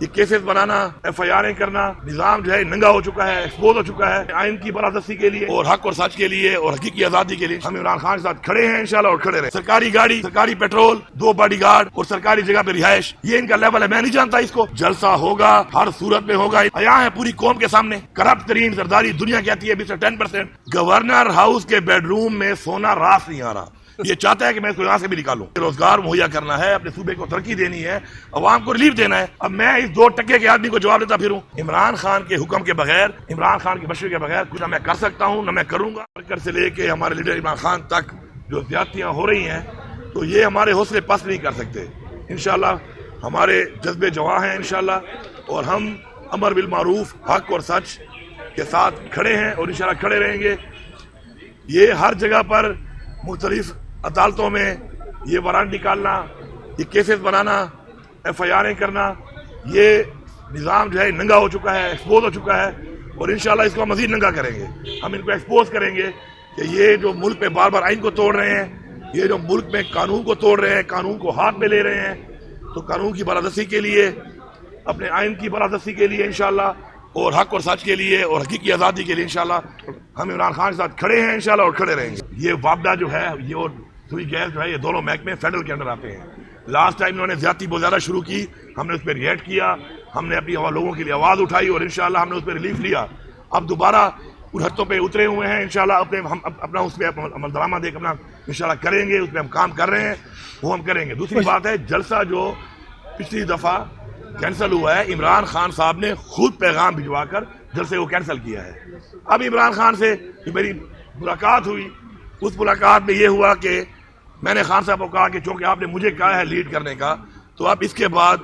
یہ کیسز بنانا، ایف آئی آریں کرنا، نظام جو ہے ننگا ہو چکا ہے، ایکسپوز ہو چکا ہے آئین کی بالادستی کے لیے اور حق اور سچ کے لیے اور حقیقی آزادی کے لیے ہم عمران خان کے ساتھ کھڑے ہیں انشاءاللہ اور کھڑے رہیں۔ سرکاری گاڑی، سرکاری پیٹرول، 2 باڈی گارڈ اور سرکاری جگہ پہ رہائش، یہ ان کا لیول ہے، میں نہیں جانتا اس کو۔ جلسہ ہوگا، ہر صورت میں ہوگا، عیاں ہے پوری قوم کے سامنے۔ کرپٹ ترین زرداری دنیا کہتی ہے 10%۔ گورنر ہاؤس کے بیڈ روم میں سونا راس نہیں آ رہا، یہ چاہتا ہے کہ میں اس کو یہاں سے بھی نکالوں۔ روزگار مہیا کرنا ہے، اپنے صوبے کو ترقی دینی ہے، عوام کو ریلیف دینا ہے۔ اب میں اس 2 ٹکے کے آدمی کو جواب دیتا پھروں؟ عمران خان کے حکم کے بغیر، عمران خان کی مشورے کے بغیر کچھ نہ میں کر سکتا ہوں نہ میں کروں گا۔ ورکر سے لے کے ہمارے لیڈر عمران خان تک جو زیادتیاں ہو رہی ہیں تو یہ ہمارے حوصلے پست نہیں کر سکتے۔ انشاءاللہ ہمارے جذبے جواں ہیں انشاءاللہ، اور ہم امر بالمعروف، حق اور سچ کے ساتھ کھڑے ہیں اور انشاءاللہ کھڑے رہیں گے۔ یہ ہر جگہ پر مختلف عدالتوں میں یہ وارنٹ نکالنا، یہ کیسز بنانا، ایف آئی آریں کرنا، یہ نظام جو ہے ننگا ہو چکا ہے، ایکسپوز ہو چکا ہے اور انشاءاللہ اس کو ہم مزید ننگا کریں گے۔ ہم ان کو ایکسپوز کریں گے کہ یہ جو ملک میں بار بار آئین کو توڑ رہے ہیں، یہ جو ملک میں قانون کو توڑ رہے ہیں، قانون کو ہاتھ میں لے رہے ہیں، تو قانون کی بالادستی کے لیے، اپنے آئین کی بالادستی کے لیے انشاءاللہ اور حق اور سچ کے لیے اور حقیقی آزادی کے لیے انشاءاللہ ہم عمران خان کے ساتھ کھڑے ہیں انشاءاللہ اور کھڑے رہیں گے۔ یہ وابدہ جو ہے، یہ اور سوئی گیس جو ہے، یہ دونوں محکمے فیڈرل کے اندر آتے ہیں۔ لاسٹ ٹائم انہوں نے زیادتی بہت زیادہ شروع کی، ہم نے اس پہ ریئیکٹ کیا، ہم نے اپنی لوگوں کے لیے آواز اٹھائی اور انشاءاللہ ہم نے اس پہ ریلیف لیا۔ اب دوبارہ ان حدوں پہ اترے ہوئے ہیں انشاءاللہ، ہم اپنا اس پہ عمل درآمد ایک اپنا انشاءاللہ کریں گے، اس پہ ہم کام کر رہے ہیں، وہ ہم کریں گے۔ دوسری بات ہے، جلسہ جو پچھلی دفعہ کینسل ہوا ہے، عمران خان صاحب نے خود پیغام بھجوا کر جلسے کو کینسل کیا ہے۔ اب عمران خان سے میری ملاقات ہوئی، اس ملاقات میں یہ ہوا کہ میں نے خان صاحب کو کہا کہ چونکہ آپ نے مجھے کہا ہے لیڈ کرنے کا، تو اب اس کے بعد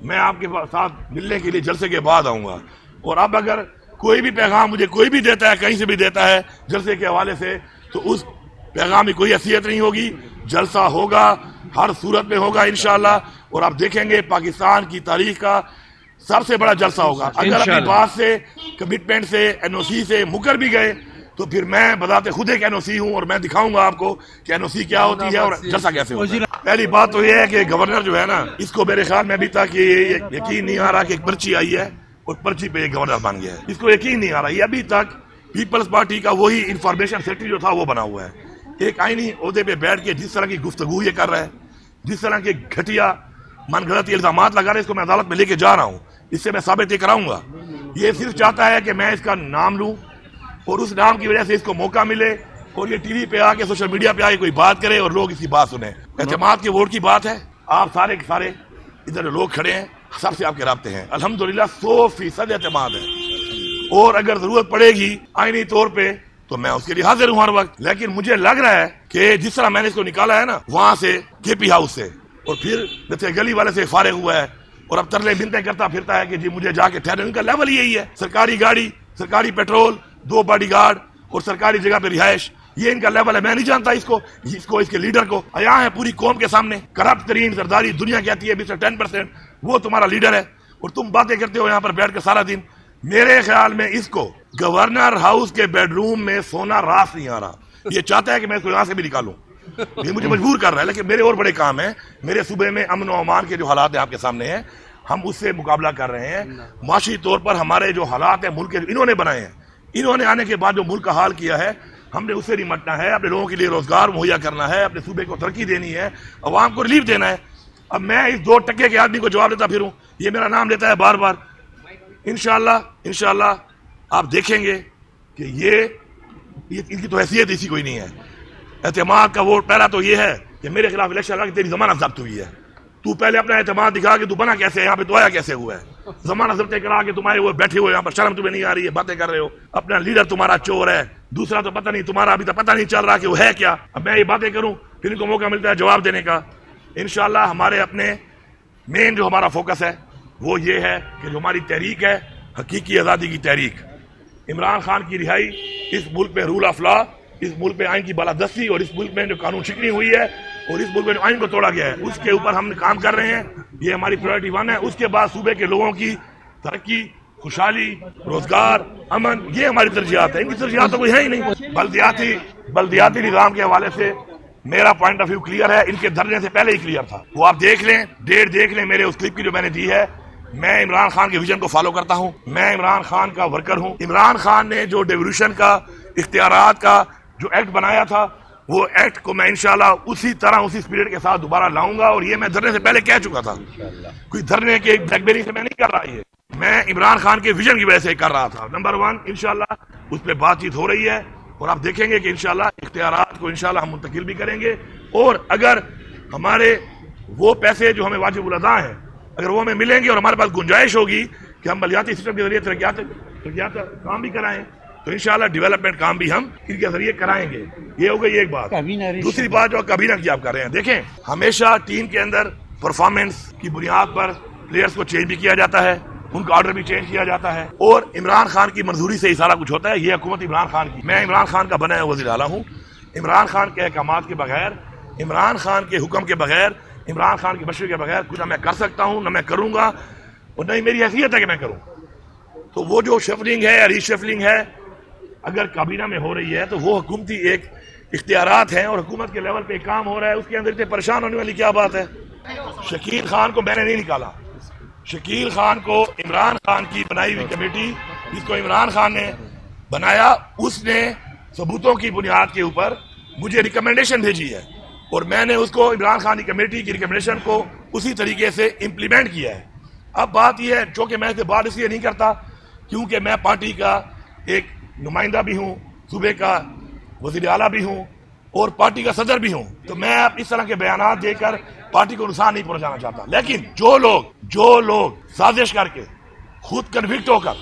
میں آپ کے ساتھ ملنے کے لیے جلسے کے بعد آؤں گا، اور اب اگر کوئی بھی پیغام مجھے کوئی بھی دیتا ہے، کہیں سے بھی دیتا ہے جلسے کے حوالے سے، تو اس پیغام میں کوئی حیثیت نہیں ہوگی۔ جلسہ ہوگا، ہر صورت میں ہوگا انشاءاللہ، اور آپ دیکھیں گے پاکستان کی تاریخ کا سب سے بڑا جلسہ ہوگا۔ اگر اپنی بات سے، کمٹمنٹ سے، این او سی سے مکر بھی گئے تو پھر میں بذات خود ایک این او سی ہوں، اور میں دکھاؤں گا آپ کو کہ این او سی کیا ہوتی ہے اور جلسہ کیسے ہوتا ہے۔ پہلی بات تو یہ ہے کہ گورنر جو ہے نا، اس کو میرے خیال میں ابھی تک یہ یقین نہیں آ رہا کہ ایک پرچی آئی ہے اور پرچی پہ ایک گورنر بن گیا ہے، اس کو یقین نہیں آ رہا۔ یہ ابھی تک پیپلز پارٹی کا وہی انفارمیشن سیکرٹری جو تھا وہ بنا ہوا ہے، ایک آئینی عہدے پہ بیٹھ کے جس طرح کی گفتگو یہ کر رہا ہے، جس طرح کے گھٹیا من گھڑت الزامات لگا رہے، اس کو میں عدالت میں لے کے جا رہا ہوں، اس سے میں ثابت یہ کراؤں گا۔ یہ صرف چاہتا ہے کہ میں اس کا نام لوں اور اس نام کی وجہ سے اس کو موقع ملے اور یہ ٹی وی پہ آ کے، سوشل میڈیا پہ آ کے کوئی بات کرے اور لوگ اس کی بات سنیں۔ اعتماد کے ووٹ کی بات ہے، آپ سارے کے سارے ادھر لوگ کھڑے ہیں، سب سے آپ کے رابطے ہیں، الحمدللہ 100% اعتماد ہے، اور اگر ضرورت پڑے گی آئینی طور پہ تو میں اس کے لیے حاضر ہوں ہر وقت۔ لیکن مجھے لگ رہا ہے کہ جس طرح میں نے اس کو نکالا ہے نا وہاں سے، کے پی ہاؤس سے، اور پھر جیسے گلی والے سے فارغ ہوا ہے اور اب ترلے بنتے کرتا پھرتا ہے کہ جی مجھے جا کے ٹھہرے، ان کا لیول یہی ہے، سرکاری گاڑی، سرکاری پیٹرول، 2 باڈی گارڈ اور سرکاری جگہ پہ رہائش، یہ ان کا لیول ہے، میں نہیں جانتا اس کو اس کے لیڈر کو۔ عیاں ہے پوری قوم کے سامنے، کرپٹ ترین زرداری دنیا کہتی ہے 10%، وہ تمہارا لیڈر ہے، اور تم باتیں کرتے ہو یہاں پر بیٹھ کے سارا دن۔ میرے خیال میں اس کو گورنر ہاؤس کے بیڈ روم میں سونا راس نہیں آ رہا، یہ چاہتا ہے کہ میں اس کو یہاں سے بھی نکالوں، یہ مجھے مجبور کر رہا ہے۔ لیکن میرے اور بڑے کام ہیں، میرے صوبے میں امن و امان کے جو حالات ہیں آپ کے سامنے ہیں، ہم اس سے مقابلہ کر رہے ہیں۔ معاشی طور پر ہمارے جو حالات ہیں ملک کے، انہوں نے بنائے ہیں، انہوں نے آنے کے بعد جو ملک کا حال کیا ہے، ہم نے اس سے نمٹنا ہے، اپنے لوگوں کے لیے روزگار مہیا کرنا ہے، اپنے صوبے کو ترقی دینی ہے، عوام کو ریلیف دینا ہے۔ اب میں اس 2 ٹکے کے آدمی کو جواب دیتا پھروں؟ یہ میرا نام لیتا ہے بار بار۔ انشاءاللہ آپ دیکھیں گے کہ یہ ان کی تو حیثیت اسی کوئی نہیں ہے۔ اعتماد کا ووٹ پہلا تو یہ ہے کہ میرے خلاف الیکشن لگا کہ تیری ضمانت ضبط ہوئی ہے، تو پہلے اپنا اعتماد دکھا کہ تو بنا کیسے ہے، یہاں پہ تو آیا کیسے ہوا ہے، ضمانت ضبط کرا کے تمہارے وہ بیٹھے ہوئے یہاں پر، شرم تمہیں نہیں آ رہی ہے، باتیں کر رہے ہو، اپنا لیڈر تمہارا چور ہے، دوسرا تو پتہ نہیں تمہارا ابھی تک پتہ نہیں چل رہا کہ وہ ہے کیا۔ اب میں یہ باتیں کروں پھر ان کو موقع ملتا ہے جواب دینے کا۔ انشاءاللہ ہمارے اپنے مین جو ہمارا فوکس ہے وہ یہ ہے کہ جو ہماری تحریک ہے، حقیقی آزادی کی تحریک، عمران خان کی رہائی، اس ملک میں رول آف لا، اس ملک میں آئین کی بالادستی، اور اس ملک میں جو قانون شکنی ہوئی ہے اور اس ملک میں جو آئین کو توڑا گیا ہے، اس کے اوپر ہم کام کر رہے ہیں، یہ ہماری پرائورٹی 1 ہے۔ اس کے بعد صوبے کے لوگوں کی ترقی، خوشحالی، روزگار، امن، یہ ہماری ترجیحات ہیں۔ ان کی ترجیحات تو کوئی ہے ہی نہیں۔ بلدیاتی نظام کے حوالے سے میرا پوائنٹ آف ویو کلیئر ہے، ان کے دھرنے سے پہلے ہی کلیئر تھا، وہ آپ دیکھ لیں، ڈیٹ دیکھ لیں میرے اس کلپ کی جو میں نے دی ہے، میں عمران خان کے ویژن کو فالو کرتا ہوں، میں عمران خان کا ورکر ہوں۔ عمران خان نے جو ڈیولیوشن کا اختیارات کا جو ایکٹ بنایا تھا، وہ ایکٹ کو میں انشاءاللہ اسی طرح اسی اسپرٹ کے ساتھ دوبارہ لاؤں گا، اور یہ میں دھرنے سے پہلے کہہ چکا تھا، کوئی دھرنے کے بلیک بیری سے میں نہیں کر رہا، یہ میں عمران خان کے ویژن کی وجہ سے کر رہا تھا۔ نمبر 1 انشاءاللہ اس پہ بات چیت ہو رہی ہے، اور آپ دیکھیں گے کہ انشاءاللہ اختیارات کو انشاءاللہ ہم منتقل بھی کریں گے، اور اگر ہمارے وہ پیسے جو ہمیں واجب الادا ہیں اگر وہ ہمیں ملیں گے اور ہمارے پاس گنجائش ہوگی کہ ہم بلدیاتی سسٹم کے ذریعے ترقیات کام بھی کرائیں، تو انشاءاللہ ڈیولپمنٹ کام بھی ہم ان کے ذریعے کرائیں گے۔ یہ ہو گئی ایک بات۔ دوسری بات جو کابینہ کی آپ کر رہے ہیں، دیکھیں ہمیشہ ٹیم کے اندر پرفارمنس کی بنیاد پر پلیئرز کو چینج بھی کیا جاتا ہے، ان کا آرڈر بھی چینج کیا جاتا ہے، اور عمران خان کی منظوری سے ہی سارا کچھ ہوتا ہے۔ یہ حکومت عمران خان کی، میں عمران خان کا بنا ہوا وزیر اعلیٰ ہوں۔ عمران خان کے احکامات کے بغیر، عمران خان کے حکم کے بغیر، عمران خان کی مشورے کے بغیر کچھ نہ میں کر سکتا ہوں، نہ میں کروں گا، اور نہ ہی میری حیثیت ہے کہ میں کروں۔ تو وہ جو شفلنگ ہے، ری شفلنگ ہے، اگر کابینہ میں ہو رہی ہے تو وہ حکومتی ایک اختیارات ہیں، اور حکومت کے لیول پہ کام ہو رہا ہے، اس کے اندر اتنے پریشان ہونے والی کیا بات ہے؟ شکیل خان کو میں نے نہیں نکالا، شکیل خان کو عمران خان کی بنائی ہوئی کمیٹی، جس کو عمران خان نے بنایا، اس نے ثبوتوں کی بنیاد کے اوپر مجھے ریکمنڈیشن بھیجی ہے، اور میں نے اس کو عمران خان کی کمیٹی کی ریکمنڈیشن کو اسی طریقے سے امپلیمنٹ کیا ہے۔ اب بات یہ ہے، چونکہ میں اسے بات اس لیے نہیں کرتا کیونکہ میں پارٹی کا ایک نمائندہ بھی ہوں، صوبے کا وزیر اعلیٰ بھی ہوں، اور پارٹی کا صدر بھی ہوں، تو میں اب اس طرح کے بیانات دے کر پارٹی کو نقصان نہیں پہنچانا چاہتا۔ لیکن جو لوگ سازش کر کے خود کنوکٹ ہو کر،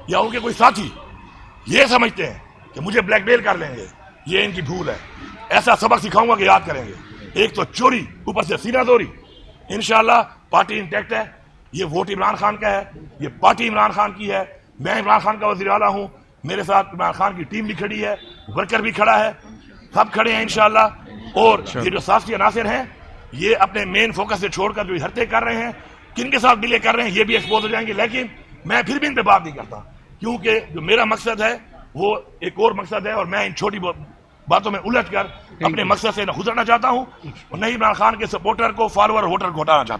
یا ان کے کوئی ساتھی یہ سمجھتے ہیں کہ مجھے بلیک میل کر لیں گے، یہ ان کی بھول ہے۔ ایسا سبق سکھاؤں گا کہ یاد کریں گے۔ ایک تو چوری، اوپر سے سینہ دوری۔ انشاءاللہ پارٹی انٹیکٹ ہے، یہ ووٹ عمران خان کا ہے، یہ پارٹی عمران خان کی ہے، میں عمران خان کا وزیر اعلیٰ ہوں، میرے ساتھ عمران خان کی ٹیم بھی کھڑی ہے، ورکر بھی کھڑا ہے، سب کھڑے ہیں انشاءاللہ۔ اور یہ جو سیاسی عناصر ہیں، یہ اپنے مین فوکس سے چھوڑ کر جو حرکتیں کر رہے ہیں، کن کے ساتھ ملے کر رہے ہیں، یہ بھی ایکسپوز ہو جائیں گے۔ لیکن میں پھر بھی ان پہ بات نہیں کرتا، کیونکہ جو میرا مقصد ہے وہ ایک اور مقصد ہے، اور میں ان چھوٹی باتوں میں الجھ کر اپنے مقصد سے نہ گزرنا چاہتا ہوں، اور نہ ہی عمران خان کے سپورٹر کو، فالوور، ووٹر کو ہٹانا چاہتا ہوں۔